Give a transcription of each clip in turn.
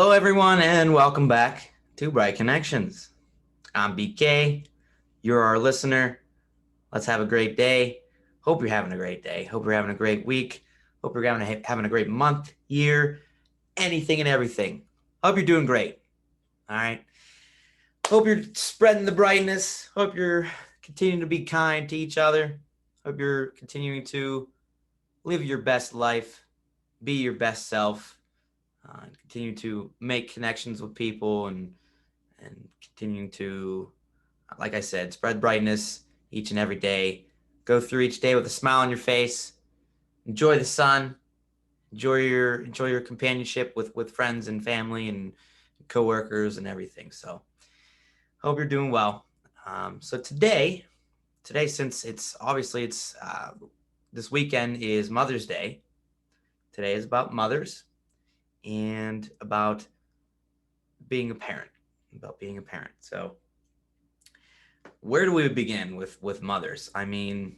Hello, everyone, and welcome back to Bright Connections. I'm BK. You're our listener. Let's have a great day. Hope you're having a great day. Hope you're having a great week. Hope you're having a great month, year, anything and everything. Hope you're doing great. All right. Hope you're spreading the brightness. Hope you're continuing to be kind to each other. Hope you're continuing to live your best life, be your best self, and continue to make connections with people and continuing to, like I said, spread brightness each and every day. Go through each day with a smile on your face. Enjoy the sun. Enjoy your companionship with friends and family and coworkers and everything. So hope you're doing well. So today, since it's this weekend is Mother's Day. Today is about mothers and about being a parent. About being a parent. So where do we begin with mothers? I mean,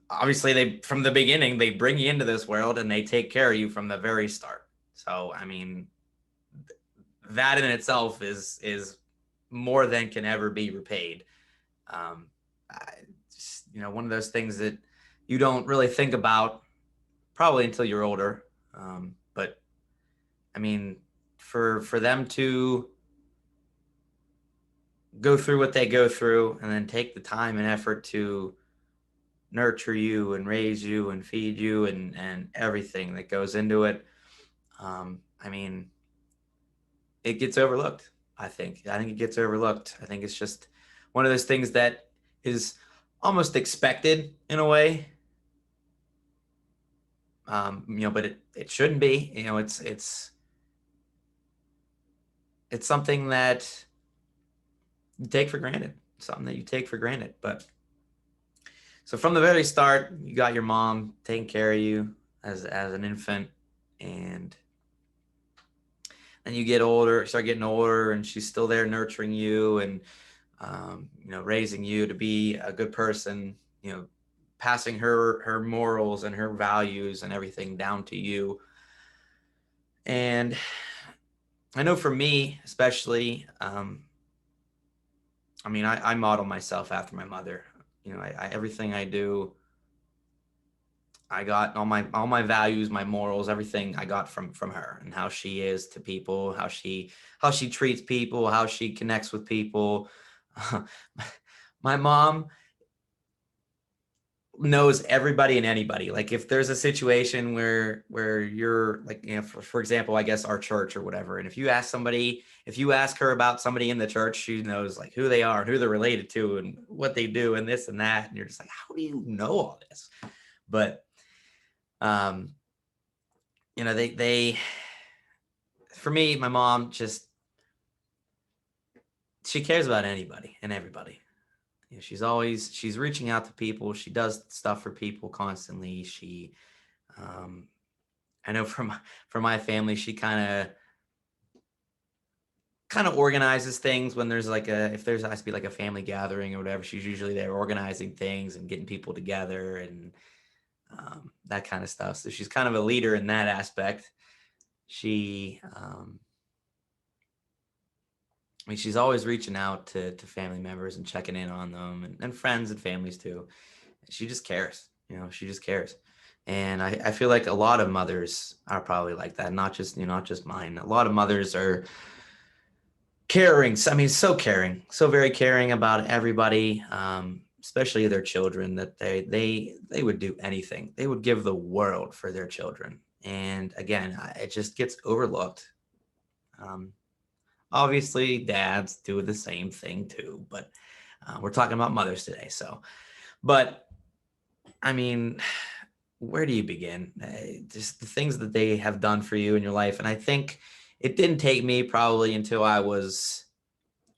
obviously they from the beginning they bring you into this world and they take care of you from the very start. So I mean, that in itself is more than can ever be repaid. Um, one of those things that you don't really think about probably until you're older. But I mean, for them to go through what they go through and then take the time and effort to nurture you and raise you and feed you and everything that goes into it. I mean, it gets overlooked. I think it gets overlooked. I think it's just one of those things that is almost expected in a way. But it shouldn't be. It's something that you take for granted. Something that you take for granted. But so from the very start, you got your mom taking care of you as an infant, and then you get older, start getting older, and she's still there nurturing you and raising you to be a good person. Passing her morals and her values and everything down to you. And I know for me, especially, I model myself after my mother. Everything I do, I got all my values, my morals, everything I got from her and how she is to people, how she treats people, how she connects with people. My mom knows everybody and anybody. Like if there's a situation where you're like, for example, I guess our church or whatever, and if you ask her about somebody in the church, she knows like who they are and who they're related to and what they do and this and that, and you're just like, how do you know all this? But um they for me, my mom just, she cares about anybody and everybody. She's reaching out to people. She does stuff for people constantly. She um I know from my family, she kind of organizes things when there's like if there's has to be like a family gathering or whatever. She's usually there organizing things and getting people together and that kind of stuff. So she's kind of a leader in that aspect. She she's always reaching out to family members and checking in on them and friends and families too. She just cares. She just cares. And I feel like a lot of mothers are probably like that, not just mine. A lot of mothers are caring. I mean, so caring, so very caring about everybody, especially their children, that they would do anything. They would give the world for their children. And again, it just gets overlooked. Um, Obviously, dads do the same thing too, but we're talking about mothers today. So, but I mean, where do you begin? Just the things that they have done for you in your life. And I think it didn't take me probably until I was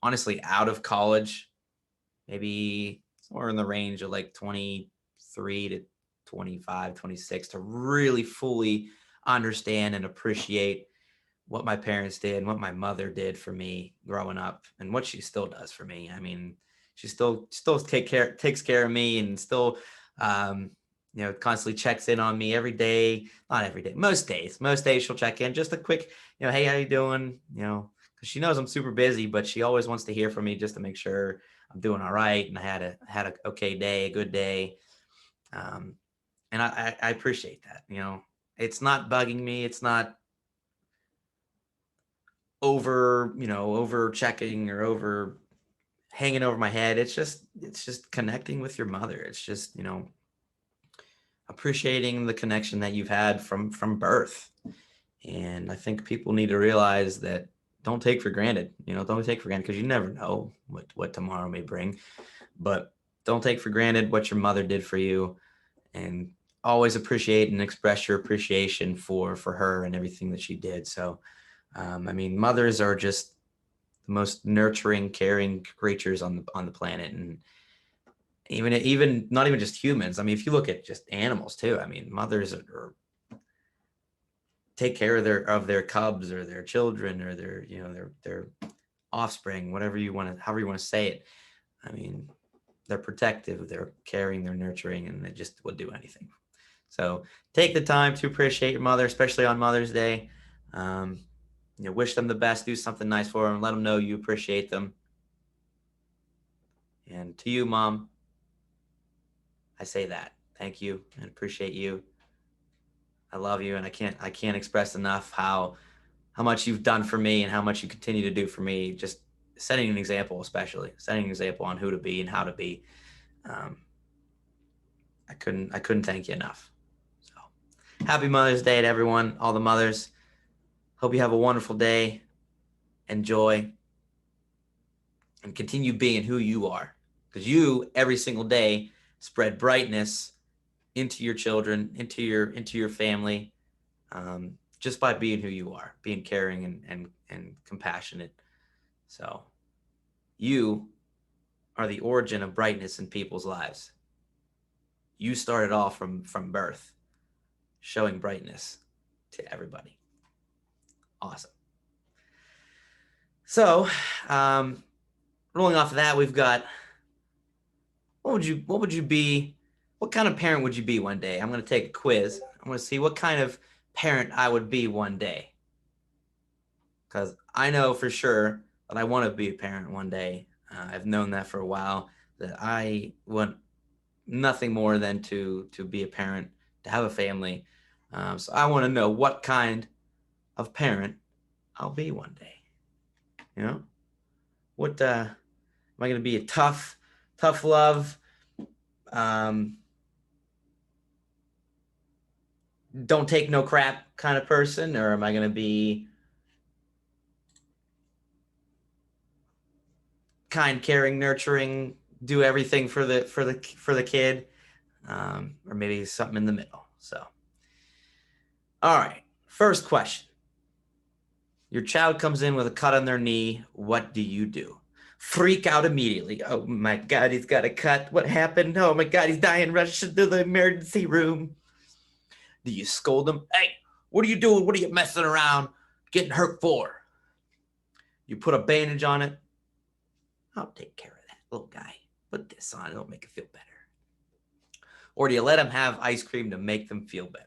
honestly out of college, maybe somewhere in the range of like 23 to 25, 26, to really fully understand and appreciate what my parents did and what my mother did for me growing up and what she still does for me. I mean, she still takes care of me and still constantly checks in on me every day. Not every day, most days she'll check in. Just a quick, hey, how you doing? Because she knows I'm super busy, but she always wants to hear from me just to make sure I'm doing all right and I had a okay day, a good day. And I appreciate that. It's not bugging me. It's not over checking or over hanging over my head. It's just connecting with your mother. It's just, appreciating the connection that you've had from birth. And I think people need to realize that don't take for granted, don't take for granted, because you never know what tomorrow may bring. But don't take for granted what your mother did for you, and always appreciate and express your appreciation for her and everything that she did. So, mothers are just the most nurturing, caring creatures on the planet. And even not even just humans. If you look at just animals too, mothers take care of their cubs or their children or their offspring, however you want to say it. They're protective, they're caring, they're nurturing, and they just would do anything. So take the time to appreciate your mother, especially on Mother's Day. Wish them the best, do something nice for them, let them know you appreciate them. And to you, Mom, I say that. Thank you and appreciate you. I love you, and I can't express enough how much you've done for me and how much you continue to do for me. Just setting an example, especially setting an example on who to be and how to be. I couldn't thank you enough. So happy Mother's Day to everyone, all the mothers. Hope you have a wonderful day. Enjoy and continue being who you are, because you every single day spread brightness into your children, into your family, just by being who you are, being caring and compassionate. So you are the origin of brightness in people's lives. You started off from birth, showing brightness to everybody. Awesome. So, rolling off of that, we've got, what would you be? What kind of parent would you be one day? I'm going to take a quiz. I'm going to see what kind of parent I would be one day. Because I know for sure that I want to be a parent one day. I've known that for a while, that I want nothing more than to be a parent, to have a family. So I want to know what kind of parent I'll be one day. What am I going to be? A tough love, don't take no crap kind of person, or am I going to be kind, caring, nurturing, do everything for the kid, or maybe something in the middle? So, all right, first question. Your child comes in with a cut on their knee. What do you do? Freak out immediately. Oh my God, he's got a cut. What happened? Oh my God, he's dying. Rush to the emergency room. Do you scold him? Hey, what are you doing? What are you messing around getting hurt for? You put a bandage on it. I'll take care of that little guy. Put this on. It'll make it feel better. Or do you let them have ice cream to make them feel better?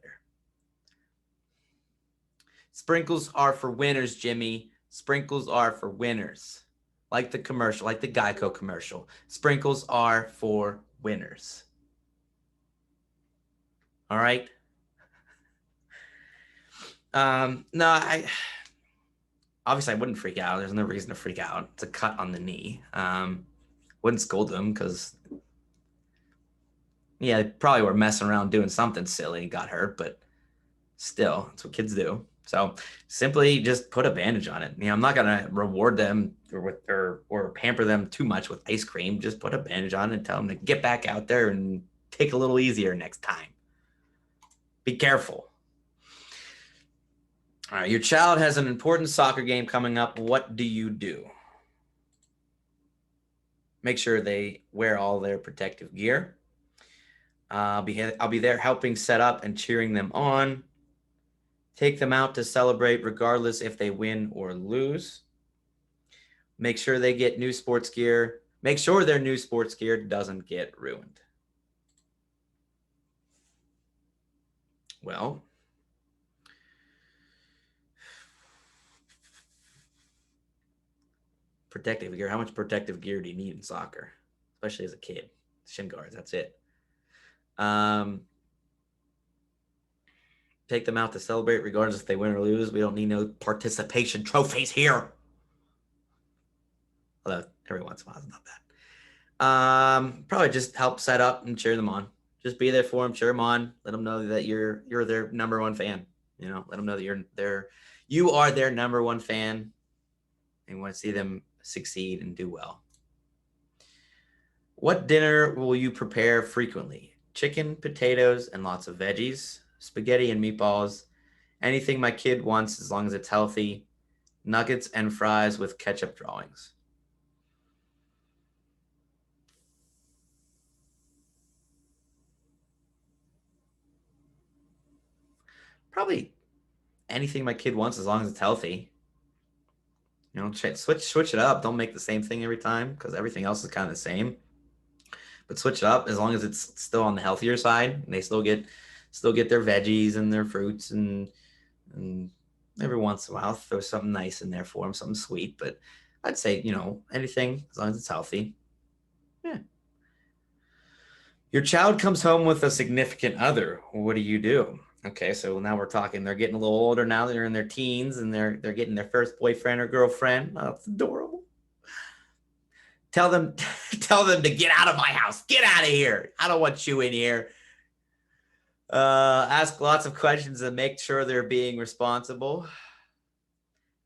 Sprinkles are for winners, Jimmy. Sprinkles are for winners. Like the commercial, like the Geico commercial. Sprinkles are for winners. All right? No, obviously I wouldn't freak out. There's no reason to freak out. It's a cut on the knee. Wouldn't scold them because, yeah, they probably were messing around doing something silly and got hurt, but still, that's what kids do. So simply just put a bandage on it. I'm not gonna reward them or pamper them too much with ice cream. Just put a bandage on it and tell them to get back out there and take a little easier next time. Be careful. All right, your child has an important soccer game coming up. What do you do? Make sure they wear all their protective gear. I'll be there helping set up and cheering them on. Take them out to celebrate regardless if they win or lose. Make sure they get new sports gear. Make sure their new sports gear doesn't get ruined. Well, protective gear. How much protective gear do you need in soccer, especially as a kid? Shin guards. That's it. Um, take them out to celebrate, regardless if they win or lose. We don't need no participation trophies here. Although every once in a while, it's not bad. Probably just help set up and cheer them on. Just be there for them, cheer them on. Let them know that you're their number one fan. Let them know that you are their number one fan, and want to see them succeed and do well. What dinner will you prepare frequently? Chicken, potatoes, and lots of veggies, spaghetti and meatballs, anything my kid wants as long as it's healthy, nuggets and fries with ketchup drawings. Probably anything my kid wants as long as it's healthy. Switch it up. Don't make the same thing every time because everything else is kind of the same. But switch it up as long as it's still on the healthier side. And they still get their veggies and their fruits and every once in a while throw something nice in there for them, something sweet. But I'd say anything as long as it's healthy. Yeah. Your child comes home with a significant other. What do you do? Okay, so now we're talking. They're getting a little older now. They're in their teens, and they're getting their first boyfriend or girlfriend. Oh, that's adorable. Tell them, tell them to get out of my house. Get out of here. I don't want you in here. Ask lots of questions and make sure they're being responsible.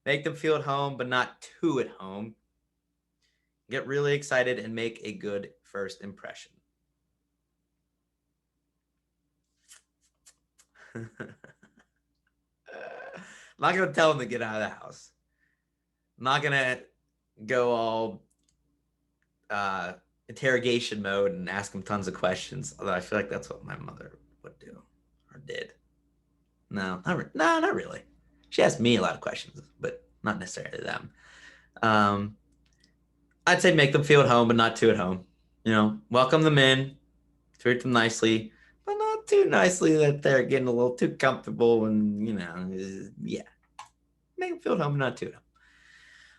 Make them feel at home, but not too at home. Get really excited and make a good first impression. I'm not going to tell them to get out of the house. I'm not going to go all interrogation mode and ask them tons of questions. Although I feel like that's what my mother would do or did. No, not really. She asked me a lot of questions, but not necessarily them. I'd say make them feel at home, but not too at home. Welcome them in, treat them nicely, but not too nicely that they're getting a little too comfortable and, yeah. Make them feel at home, but not too at home.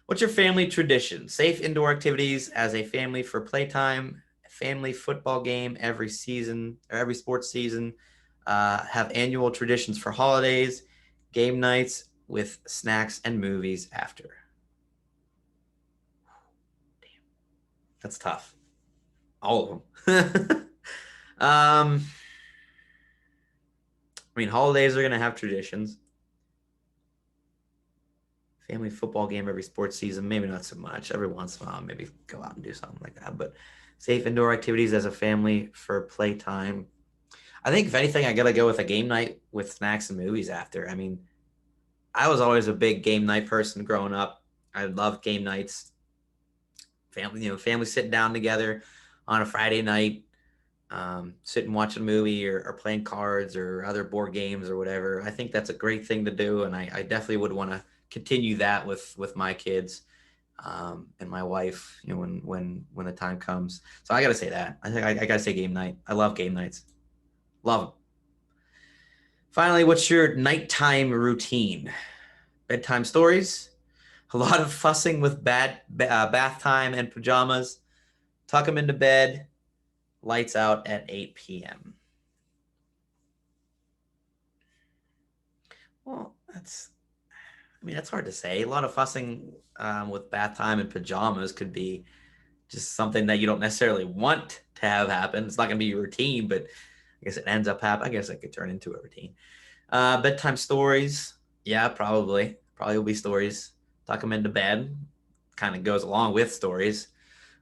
What's your family tradition? Safe indoor activities as a family for playtime, family football game every season or every sports season, have annual traditions for holidays, game nights with snacks and movies after. Damn, that's tough. All of them. I mean, holidays are going to have traditions. Family football game every sports season, maybe not so much. Every once in a while, maybe go out and do something like that. But safe indoor activities as a family for playtime. I think if anything, I gotta go with a game night with snacks and movies after. I mean, I was always a big game night person growing up. I loved game nights. Family sitting down together on a Friday night, sitting watching a movie or playing cards or other board games or whatever. I think that's a great thing to do, and I definitely would want to continue that with my kids and my wife. When the time comes. So I got to say that. I think I got to say game night. I love game nights. Love them. Finally, what's your nighttime routine? Bedtime stories. A lot of fussing with bath time and pajamas. Tuck them into bed. Lights out at 8 p.m. Well, that's hard to say. A lot of fussing with bath time and pajamas could be just something that you don't necessarily want to have happen. It's not going to be your routine, but I guess it ends up happening. I guess it could turn into a routine. Bedtime stories. Yeah, probably. Probably will be stories. Tuck them into bed. Kind of goes along with stories.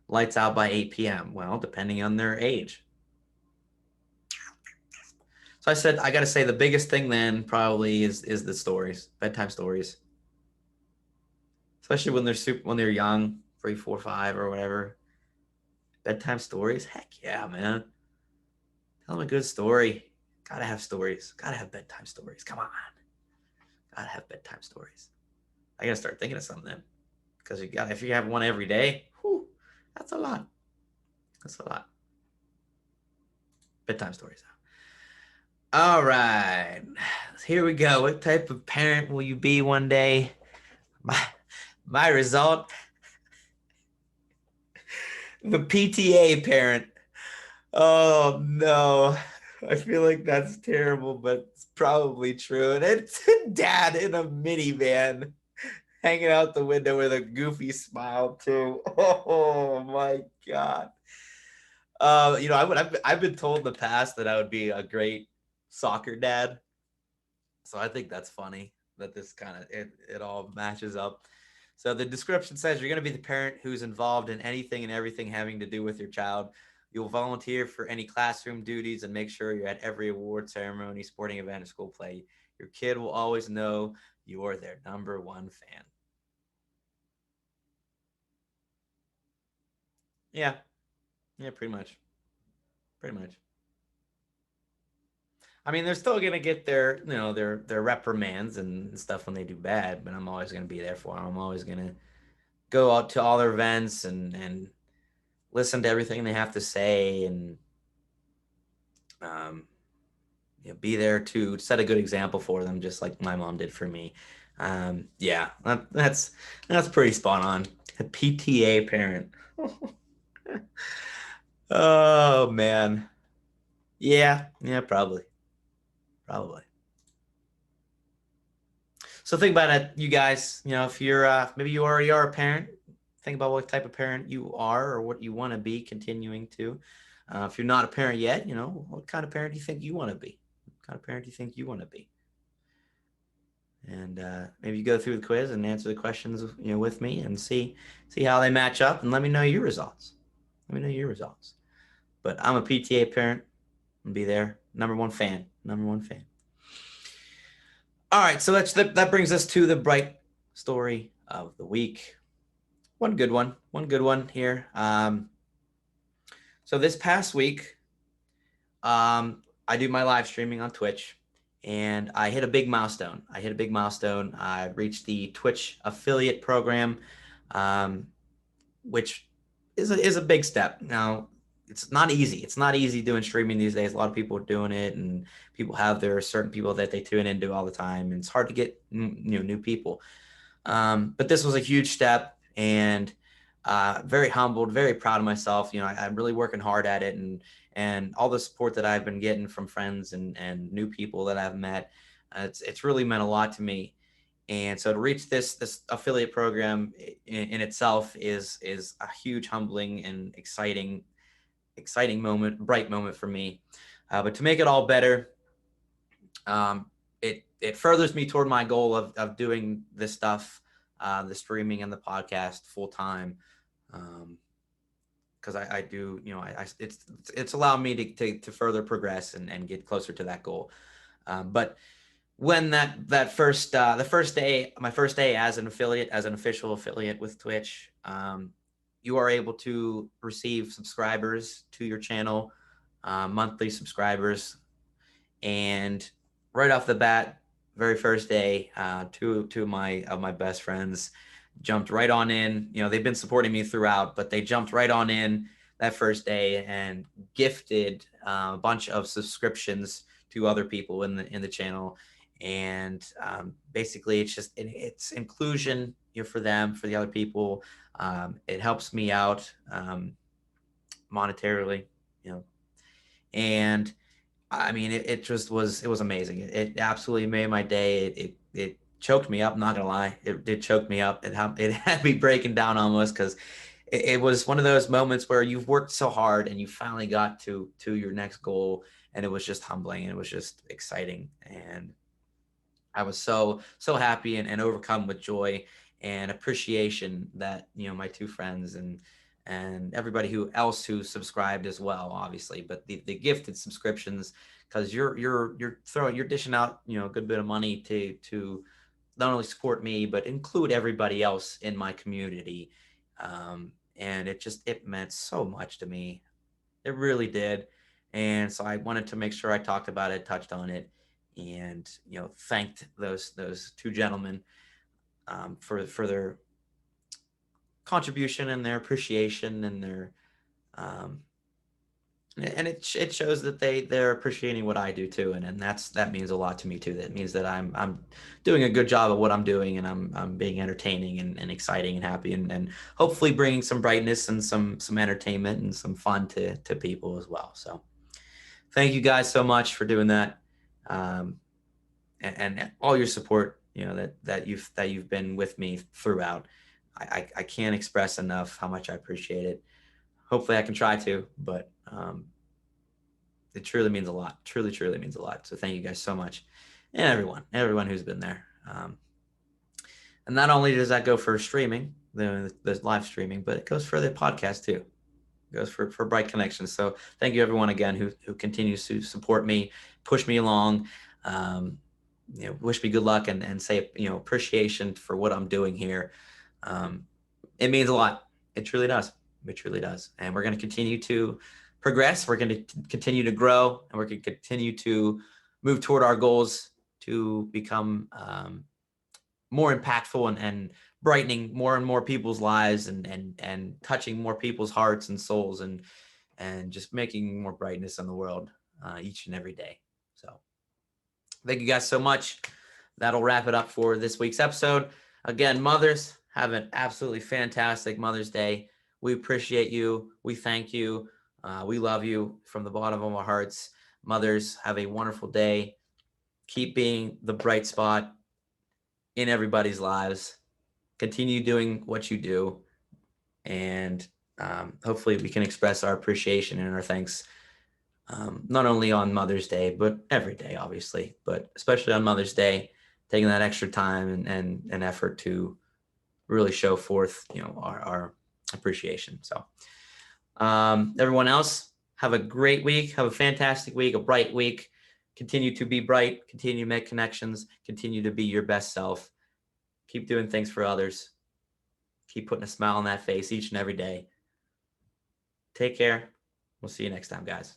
Lights out by 8 p.m. Well, depending on their age. So I said I got to say the biggest thing then probably is the stories, bedtime stories, especially when they're young, 3, 4, 5, or whatever. Bedtime stories, heck yeah, man. Tell them a good story. Gotta have stories. Gotta have bedtime stories. Come on, gotta have bedtime stories. I gotta start thinking of something then, because if you have one every day, whew, that's a lot. That's a lot. Bedtime stories. All right. Here we go. What type of parent will you be one day? My my result, the PTA parent. Oh no. I feel like that's terrible, but it's probably true. And it's a dad in a minivan hanging out the window with a goofy smile too. Oh my God. I've been told in the past that I would be a great soccer dad. So I think that's funny that this kind of it all matches up. So the description says you're going to be the parent who's involved in anything and everything having to do with your child. You'll volunteer for any classroom duties and make sure you're at every award ceremony, sporting event, or school play. Your kid will always know you're their number one fan. Yeah, yeah, pretty much, pretty much. I mean, they're still gonna get their reprimands and stuff when they do bad, but I'm always gonna be there for them. I'm always gonna go out to all their events and listen to everything they have to say and um, be there to set a good example for them, just like my mom did for me. Yeah, that's pretty spot on. A PTA parent. Oh man, yeah, probably. So think about it, you guys. If you're maybe you already are a parent, think about what type of parent you are or what you want to be continuing to. If you're not a parent yet, what kind of parent do you think you want to be? What kind of parent do you think you want to be? And maybe you go through the quiz and answer the questions, with me and see how they match up, and let me know your results. Let me know your results. But I'm a PTA parent. I'll be there. Number one fan. Number one fan. All right, so that brings us to the bright story of the week. One good one. One good one here. So this past week, I do my live streaming on Twitch, and I hit a big milestone. I reached the Twitch affiliate program, um, which is a big step. Now, it's not easy. It's not easy doing streaming these days. A lot of people are doing it, and people have their certain people that they tune into all the time, and it's hard to get new people. But this was a huge step, and very humbled, very proud of myself. I'm really working hard at it, and all the support that I've been getting from friends and new people that I've met, it's really meant a lot to me. And so to reach this affiliate program in itself is a huge, humbling, and exciting moment, bright moment for me. But to make it all better, it furthers me toward my goal of doing this stuff, the streaming and the podcast full time. Because I do, it's allowed me to further progress and get closer to that goal. But when that first the first day, my first day as an affiliate, as an official affiliate with Twitch, you are able to receive subscribers to your channel, monthly subscribers, and right off the bat, very first day, two of my best friends jumped right on in. They've been supporting me throughout, but they jumped right on in that first day and gifted a bunch of subscriptions to other people in the channel. And basically, it's inclusion, for them, for the other people. It helps me out monetarily, you know, and I mean, it was amazing. It absolutely made my day. It choked me up. I'm not gonna lie, it did choke me up. It had me breaking down almost, because it was one of those moments where you've worked so hard and you finally got to your next goal, and it was just humbling, and it was just exciting, and I was so happy and overcome with joy and appreciation that my two friends and everybody who subscribed as well, obviously, but the gifted subscriptions, because you're dishing out a good bit of money to not only support me but include everybody else in my community, and it meant so much to me. It really did. And so I wanted to make sure I talked about it, touched on it, and thanked those two gentlemen, for their contribution and their appreciation and their um, And it shows that they're appreciating what I do too, and that means a lot to me too. That means that I'm doing a good job at what I'm doing, and I'm being entertaining and exciting and happy, and hopefully bringing some brightness and some entertainment and some fun to people as well. So thank you guys so much for doing that, um, and all your support. That you've been with me throughout. I can't express enough how much I appreciate it. Hopefully I can try to, but it truly means a lot. Truly means a lot. So thank you guys so much, and everyone who's been there. And not only does that go for streaming, the live streaming, but it goes for the podcast too. It goes for Bright Connections. So thank you everyone again who continues to support me, push me along, wish me good luck, and say appreciation for what I'm doing here. It means a lot. It truly does. It truly does. And we're going to continue to progress. We're going to continue to grow, and we're going to continue to move toward our goals to become more impactful and brightening more and more people's lives and touching more people's hearts and souls and just making more brightness in the world each and every day. So thank you guys so much. That'll wrap it up for this week's episode. Again, mothers, have an absolutely fantastic Mother's Day. We appreciate you. We thank you. We love you from the bottom of our hearts. Mothers, have a wonderful day. Keep being the bright spot in everybody's lives. Continue doing what you do. And hopefully we can express our appreciation and our thanks, not only on Mother's Day, but every day, obviously, but especially on Mother's Day, taking that extra time and effort to really show forth, our appreciation. So everyone else, have a great week. Have a fantastic week, a bright week. Continue to be bright. Continue to make connections. Continue to be your best self. Keep doing things for others. Keep putting a smile on that face each and every day. Take care. We'll see you next time, guys.